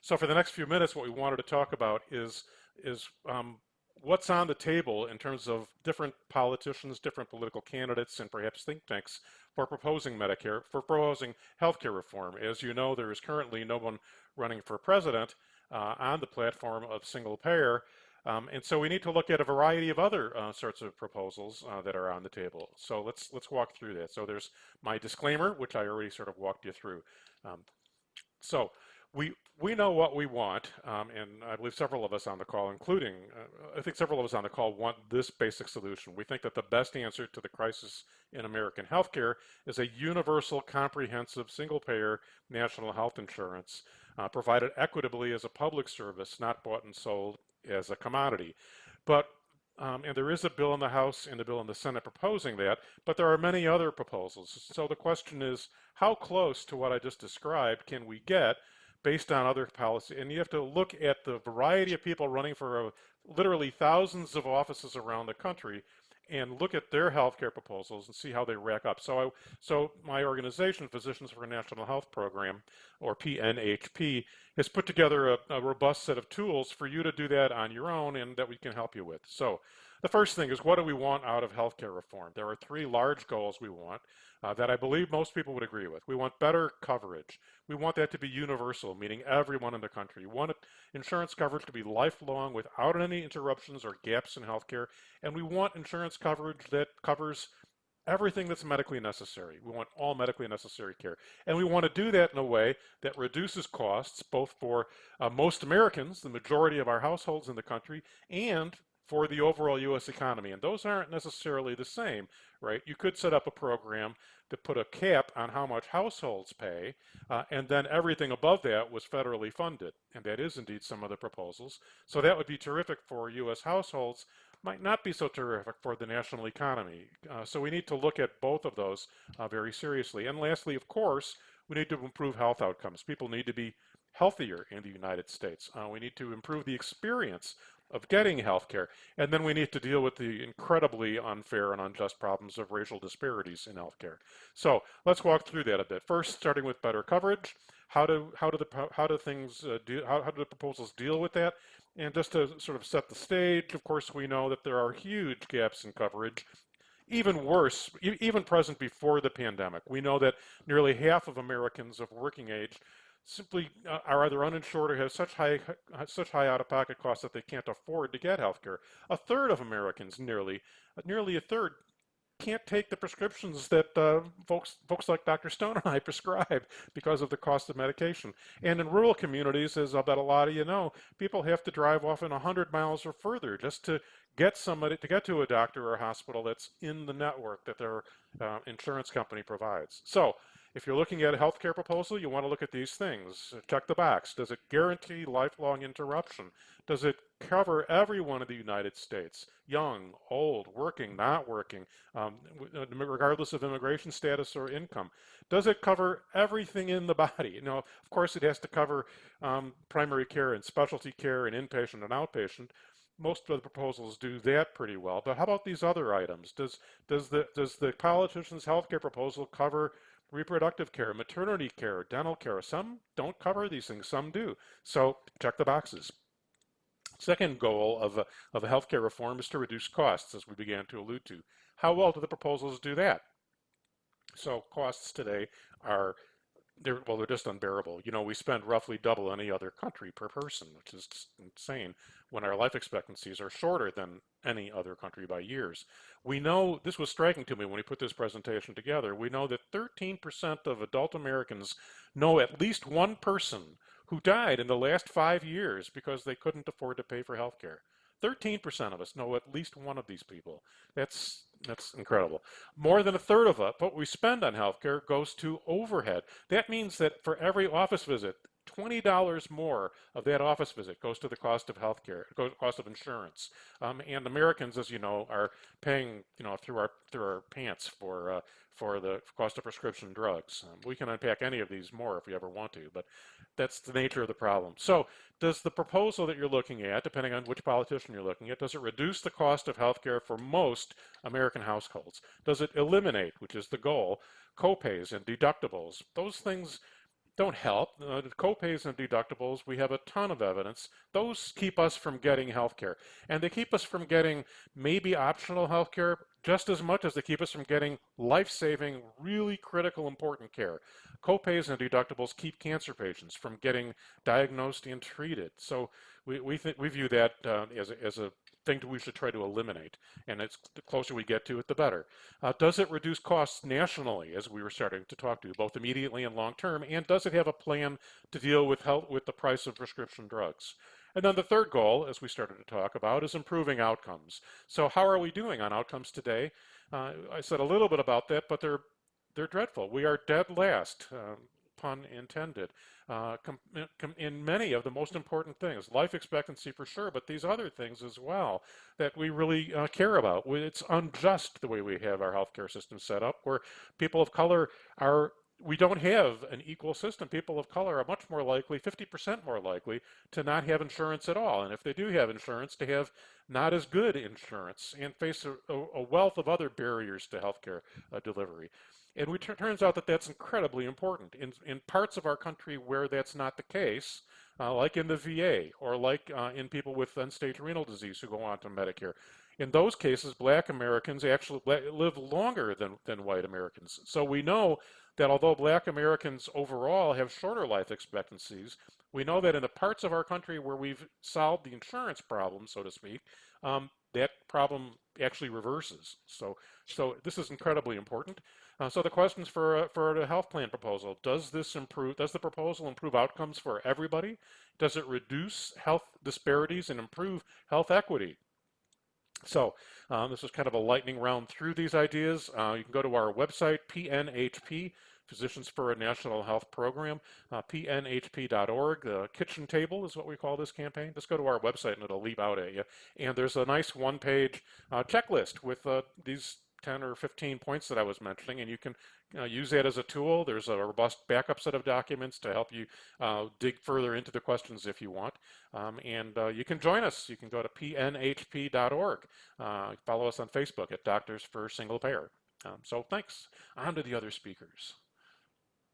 So for the next few minutes, what we wanted to talk about is what's on the table in terms of different politicians, different political candidates, and perhaps think tanks for proposing Medicare, for proposing healthcare reform. As you know, there is currently no one running for president on the platform of single payer. And so we need to look at a variety of other sorts of proposals that are on the table. So let's walk through that. So there's my disclaimer, which I already sort of walked you through. Um, so we know what we want, and I believe several of us on the call, including I think several of us on the call, want this basic solution. We think that the best answer to the crisis in American healthcare is a universal, comprehensive, single-payer national health insurance provided equitably as a public service, not bought and sold as a commodity. But and there is a bill in the House and a bill in the Senate proposing that, but there are many other proposals. So the question is, how close to what I just described can we get based on other policy? And you have to look at the variety of people running for literally thousands of offices around the country and look at their healthcare proposals and see how they rack up. So my organization, Physicians for a National Health Program, or PNHP, has put together a robust set of tools for you to do that on your own and that we can help you with. So the first thing is, what do we want out of healthcare reform? There are three large goals we want that I believe most people would agree with. We want better coverage. We want that to be universal, meaning everyone in the country. We want insurance coverage to be lifelong without any interruptions or gaps in healthcare. And we want insurance coverage that covers everything that's medically necessary. We want all medically necessary care. And we want to do that in a way that reduces costs, both for most Americans, the majority of our households in the country, and for the overall U.S. economy. And those aren't necessarily the same, right? You could set up a program to put a cap on how much households pay, and then everything above that was federally funded. And that is indeed some of the proposals. So that would be terrific for U.S. households, might not be so terrific for the national economy. So we need to look at both of those very seriously. And lastly, of course, we need to improve health outcomes. People need to be healthier in the United States. We need to improve the experience of getting health care. And then we need to deal with the incredibly unfair and unjust problems of racial disparities in health care. So let's walk through that a bit. First, starting with better coverage. How do the proposals deal with that? And just to sort of set the stage, of course, we know that there are huge gaps in coverage. Even worse, even present before the pandemic. We know that nearly half of Americans of working age simply are either uninsured or have such high out-of-pocket costs that they can't afford to get health care. A third of Americans, nearly a third, can't take the prescriptions that folks like Dr. Stone and I prescribe because of the cost of medication. And in rural communities, as I bet a lot of you know, people have to drive often 100 miles or further just to get to a doctor or a hospital that's in the network that their insurance company provides. So if you're looking at a healthcare proposal, you want to look at these things. Check the box. Does it guarantee lifelong interruption? Does it cover everyone in the United States, young, old, working, not working, regardless of immigration status or income? Does it cover everything in the body? Of course, it has to cover primary care and specialty care and inpatient and outpatient. Most of the proposals do that pretty well. But how about these other items? Does the politician's healthcare proposal cover reproductive care, maternity care, dental care? Some don't cover these things, some do. So check the boxes. Second goal of a healthcare reform is to reduce costs, as we began to allude to. How well do the proposals do that? So costs today are they're just unbearable. We spend roughly double any other country per person, which is insane, when our life expectancies are shorter than any other country by years. We know, this was striking to me when we put this presentation together, we know that 13% of adult Americans know at least one person who died in the last 5 years because they couldn't afford to pay for health care. 13% of us know at least one of these people. That's incredible. More than a third of what we spend on healthcare goes to overhead. That means that for every office visit, $20 more of that office visit goes to the cost of healthcare, cost of insurance. And Americans, as you know, are paying, through our pants for the cost of prescription drugs. We can unpack any of these more if we ever want to, but that's the nature of the problem. So does the proposal that you're looking at, depending on which politician you're looking at, does it reduce the cost of healthcare for most American households? Does it eliminate, which is the goal, copays and deductibles? Those things don't help. Copays and deductibles, we have a ton of evidence. Those keep us from getting health care. And they keep us from getting maybe optional health care just as much as they keep us from getting life-saving, really critical, important care. Copays and deductibles keep cancer patients from getting diagnosed and treated. So we view that as a thing that we should try to eliminate. And it's the closer we get to it, the better. Does it reduce costs nationally, as we were starting to talk to, both immediately and long term? And does it have a plan to deal with the price of prescription drugs? And then the third goal, as we started to talk about, is improving outcomes. So how are we doing on outcomes today? I said a little bit about that, but they're dreadful. We are dead last, pun intended, in many of the most important things. Life expectancy for sure, but these other things as well that we really care about. It's unjust the way we have our healthcare system set up, where people of color are. We don't have an equal system. People of color are much more likely, 50% more likely, to not have insurance at all. And if they do have insurance, to have not as good insurance and face a wealth of other barriers to healthcare delivery. And it turns out that that's incredibly important. In parts of our country where that's not the case, like in the VA or like in people with end-stage renal disease who go on to Medicare, in those cases, Black Americans actually live longer than white Americans. So we know that although Black Americans overall have shorter life expectancies, we know that in the parts of our country where we've solved the insurance problem, so to speak, that problem actually reverses. So this is incredibly important. So the questions for the health plan proposal: Does this improve? Does the proposal improve outcomes for everybody? Does it reduce health disparities and improve health equity? So this is kind of a lightning round through these ideas. You can go to our website, PNHP, Physicians for a National Health Program, pnhp.org. The kitchen table is what we call this campaign. Just go to our website and it'll leap out at you. And there's a nice one-page checklist with these 10 or 15 points that I was mentioning, and you can use that as a tool. There's a robust backup set of documents to help you dig further into the questions if you want. And you can join us. You can go to pnhp.org. Follow us on Facebook at Doctors for Single Payer. So thanks. On to the other speakers.